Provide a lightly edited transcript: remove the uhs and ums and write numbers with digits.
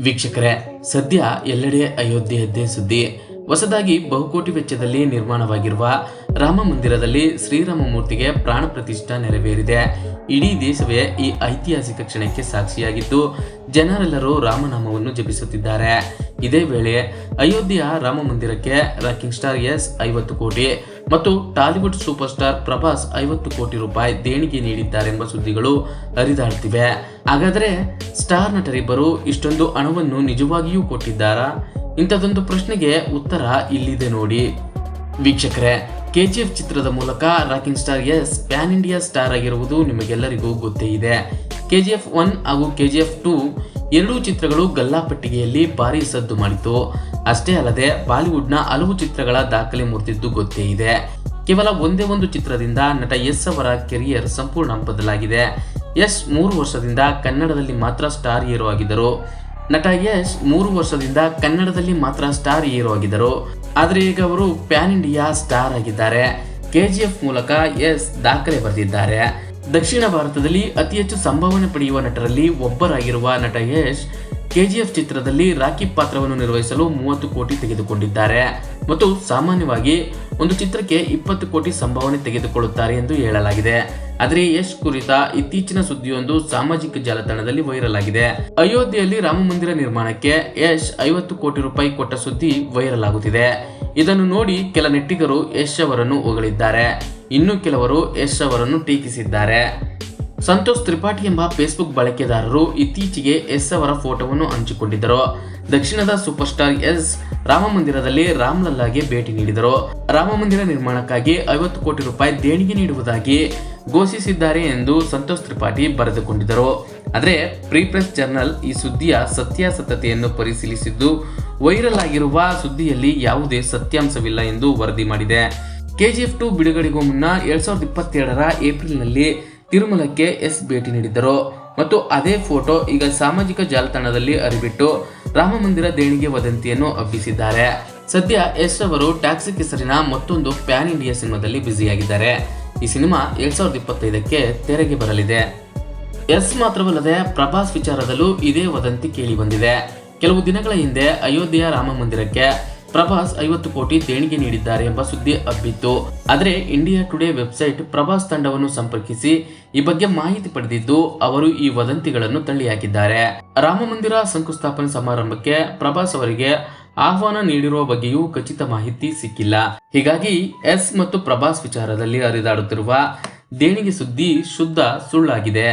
ವೀಕ್ಷಕರೇ, ಸದ್ಯ ಎಲ್ಲೆಡೆ ಅಯೋಧ್ಯೆಯದ್ದೇ ಸುದ್ದಿ. ಹೊಸದಾಗಿ ಬಹುಕೋಟಿ ವೆಚ್ಚದಲ್ಲಿ ನಿರ್ಮಾಣವಾಗಿರುವ ರಾಮ ಮಂದಿರದಲ್ಲಿ ಶ್ರೀರಾಮ ಮೂರ್ತಿಗೆ ಪ್ರಾಣ ಪ್ರತಿಷ್ಠಾ ನೆರವೇರಿದೆ. ಇಡೀ ದೇಶವೇ ಈ ಐತಿಹಾಸಿಕ ಕ್ಷಣಕ್ಕೆ ಸಾಕ್ಷಿಯಾಗಿದ್ದು ಜನರೆಲ್ಲರೂ ರಾಮನಾಮವನ್ನು ಜಪಿಸುತ್ತಿದ್ದಾರೆ. ಇದೇ ವೇಳೆ ಅಯೋಧ್ಯೆಯ ರಾಮ ಮಂದಿರಕ್ಕೆ ರಾಕಿಂಗ್ ಸ್ಟಾರ್ ಎಸ್ 50 ಕೋಟಿ ಮತ್ತು ಟಾಲಿವುಡ್ ಸೂಪರ್ ಸ್ಟಾರ್ ಪ್ರಭಾಸ್ 50 ಕೋಟಿ ರೂಪಾಯಿ ದೇಣಿಗೆ ನೀಡಿದ್ದಾರೆಂಬ ಸುದ್ದಿಗಳು ಹರಿದಾಡುತ್ತಿವೆ. ಹಾಗಾದರೆ ಸ್ಟಾರ್ ನಟರಿಬ್ಬರು ಇಷ್ಟೊಂದು ಹಣವನ್ನು ನಿಜವಾಗಿಯೂ ಕೊಟ್ಟಿದ್ದಾರಾ? ಇಂಥದೊಂದು ಪ್ರಶ್ನೆಗೆ ಉತ್ತರ ಇಲ್ಲಿದೆ ನೋಡಿ. ವೀಕ್ಷಕರೇ, KGF ಚಿತ್ರದ ಮೂಲಕ ರಾಕಿಂಗ್ ಸ್ಟಾರ್ ಎಸ್ ಪ್ಯಾನ್ ಇಂಡಿಯಾ ಸ್ಟಾರ್ ಆಗಿರುವುದು ನಿಮಗೆಲ್ಲರಿಗೂ ಗೊತ್ತೇ ಇದೆ. KGF 1 ಹಾಗೂ KGF 2 ಎರಡೂ ಚಿತ್ರಗಳು ಗಲ್ಲಾಪೆಟ್ಟಿಗೆಯಲ್ಲಿ ಭಾರಿ ಸದ್ದು ಮಾಡಿತು. ಅಷ್ಟೇ ಅಲ್ಲದೆ ಬಾಲಿವುಡ್ನ ಹಲವು ಚಿತ್ರಗಳ ದಾಖಲೆ ಮುರಿದಿದ್ದು ಗೊತ್ತೇ ಇದೆ. ಕೇವಲ ಒಂದೇ ಒಂದು ಚಿತ್ರದಿಂದ ನಟ ಎಸ್ ಅವರ ಕೆರಿಯರ್ ಸಂಪೂರ್ಣ ಬದಲಾಗಿದೆ. ಯಶ್ 3 ವರ್ಷದಿಂದ ಕನ್ನಡದಲ್ಲಿ ಮಾತ್ರ ಸ್ಟಾರ್ ಹೀರೋ ಆಗಿದ್ದರು. ನಟ ಯಶ್ 3 ವರ್ಷದಿಂದ ಕನ್ನಡದಲ್ಲಿ ಮಾತ್ರ ಸ್ಟಾರ್ ಹೀರೋ ಆಗಿದ್ದರು. ಆದರೆ ಈಗ ಅವರು ಪ್ಯಾನ್ ಇಂಡಿಯಾ ಸ್ಟಾರ್ ಆಗಿದ್ದಾರೆ. KGF ಮೂಲಕ ಯಶ್ ದಾಖಲೆ ಬರೆದಿದ್ದಾರೆ. ದಕ್ಷಿಣ ಭಾರತದಲ್ಲಿ ಅತಿ ಹೆಚ್ಚು ಸಂಭಾವನೆ ಪಡೆಯುವ ನಟರಲ್ಲಿ ಒಬ್ಬರಾಗಿರುವ ನಟ ಯಶ್ KGF ಚಿತ್ರದಲ್ಲಿ ರಾಕಿ ಪಾತ್ರವನ್ನು ನಿರ್ವಹಿಸಲು 30 ಕೋಟಿ ತೆಗೆದುಕೊಂಡಿದ್ದಾರೆ ಮತ್ತು ಸಾಮಾನ್ಯವಾಗಿ ಒಂದು ಚಿತ್ರಕ್ಕೆ 20 ಕೋಟಿ ಸಂಭಾವನೆ ತೆಗೆದುಕೊಳ್ಳುತ್ತಾರೆ ಎಂದು ಹೇಳಲಾಗಿದೆ. ಆದರೆ ಯಶ್ ಕುರಿತ ಇತ್ತೀಚಿನ ಸುದ್ದಿಯೊಂದು ಸಾಮಾಜಿಕ ಜಾಲತಾಣದಲ್ಲಿ ವೈರಲ್ ಆಗಿದೆ. ಅಯೋಧ್ಯೆಯಲ್ಲಿ ರಾಮ ಮಂದಿರ ನಿರ್ಮಾಣಕ್ಕೆ ಯಶ್ 50 ಕೋಟಿ ರೂಪಾಯಿ ಕೊಟ್ಟ ಸುದ್ದಿ ವೈರಲ್ ಆಗುತ್ತಿದೆ. ಇದನ್ನು ನೋಡಿ ಕೆಲ ನೆಟ್ಟಿಗರು ಯಶ್ ಅವರನ್ನು ಹೊಗಳಿದ್ದಾರೆ. ಇನ್ನು ಕೆಲವರು ಯಶ್ ಅವರನ್ನು ಟೀಕಿಸಿದ್ದಾರೆ. ಸಂತೋಷ್ ತ್ರಿಪಾಠಿ ಎಂಬ ಫೇಸ್ಬುಕ್ ಬಳಕೆದಾರರು ಇತ್ತೀಚೆಗೆ ಯಶ್ ಅವರ ಫೋಟೋವನ್ನು ಹಂಚಿಕೊಂಡಿದ್ದರು. ದಕ್ಷಿಣದ ಸೂಪರ್ ಸ್ಟಾರ್ ಯಶ್ ರಾಮ ಮಂದಿರದಲ್ಲಿ ರಾಮ್ಲಲ್ಲಾಗೆ ಭೇಟಿ ನೀಡಿದರು. ರಾಮ ಮಂದಿರ ನಿರ್ಮಾಣಕ್ಕಾಗಿ 50 ಕೋಟಿ ರೂಪಾಯಿ ದೇಣಿಗೆ ನೀಡುವುದಾಗಿ ಘೋಷಿಸಿದ್ದಾರೆ ಎಂದು ಸಂತೋಷ್ ತ್ರಿಪಾಠಿ ಬರೆದುಕೊಂಡಿದ್ದರು. ಆದರೆ ಫ್ರೀ ಪ್ರೆಸ್ ಜರ್ನಲ್ ಈ ಸುದ್ದಿಯ ಸತ್ಯಾಸತ್ಯತೆಯನ್ನು ಪರಿಶೀಲಿಸಿದ್ದು ವೈರಲ್ ಆಗಿರುವ ಸುದ್ದಿಯಲ್ಲಿ ಯಾವುದೇ ಸತ್ಯಾಂಶವಿಲ್ಲ ಎಂದು ವರದಿ ಮಾಡಿದೆ. KGF 2 ಬಿಡುಗಡೆಗೂ ಮುನ್ನ 2022ರ ಏಪ್ರಿಲ್ನಲ್ಲಿ ತಿರುಮಲಕ್ಕೆ ಯಶ್ ಭೇಟಿ ನೀಡಿದ್ದರು ಮತ್ತು ಅದೇ ಫೋಟೋ ಈಗ ಸಾಮಾಜಿಕ ಜಾಲತಾಣದಲ್ಲಿ ಹರಿಬಿಟ್ಟು ರಾಮ ಮಂದಿರ ದೇಣಿಗೆ ವದಂತಿಯನ್ನು ಹಬ್ಬಿಸಿದ್ದಾರೆ. ಸದ್ಯ ಯಶ್ ಅವರು ಟ್ಯಾಕ್ಸಿಕ್ ಹೆಸರಿನ ಮತ್ತೊಂದು ಪ್ಯಾನ್ ಇಂಡಿಯಾ ಸಿನಿಮಾದಲ್ಲಿ ಬ್ಯುಸಿಯಾಗಿದ್ದಾರೆ. ಈ ಸಿನಿಮಾ 2025ಕ್ಕೆ ತೆರೆಗೆ ಬರಲಿದೆ. ಯಶ್ ಮಾತ್ರವಲ್ಲದೆ ಪ್ರಭಾಸ್ ವಿಚಾರದಲ್ಲೂ ಇದೇ ವದಂತಿ ಕೇಳಿ ಬಂದಿದೆ. ಕೆಲವು ದಿನಗಳ ಹಿಂದೆ ಅಯೋಧ್ಯೆಯ ರಾಮ ಮಂದಿರಕ್ಕೆ ಪ್ರಭಾಸ್ 50 ಕೋಟಿ ದೇಣಿಗೆ ನೀಡಿದ್ದಾರೆ ಎಂಬ ಸುದ್ದಿ ಹಬ್ಬಿತ್ತು. ಆದರೆ ಇಂಡಿಯಾ ಟುಡೇ ವೆಬ್ಸೈಟ್ ಪ್ರಭಾಸ್ ತಂಡವನ್ನು ಸಂಪರ್ಕಿಸಿ ಈ ಬಗ್ಗೆ ಮಾಹಿತಿ ಪಡೆದಿದ್ದು ಅವರು ಈ ವದಂತಿಗಳನ್ನು ತಳ್ಳಿಹಾಕಿದ್ದಾರೆ. ರಾಮ ಮಂದಿರ ಶಂಕುಸ್ಥಾಪನೆ ಸಮಾರಂಭಕ್ಕೆ ಪ್ರಭಾಸ್ ಅವರಿಗೆ ಆಹ್ವಾನ ನೀಡಿರುವ ಬಗ್ಗೆಯೂ ಖಚಿತ ಮಾಹಿತಿ ಸಿಕ್ಕಿಲ್ಲ. ಹೀಗಾಗಿ ಯಶ್ ಮತ್ತು ಪ್ರಭಾಸ್ ವಿಚಾರದಲ್ಲಿ ಹರಿದಾಡುತ್ತಿರುವ ದೇಣಿಗೆ ಸುದ್ದಿ ಶುದ್ಧ ಸುಳ್ಳಾಗಿದೆ.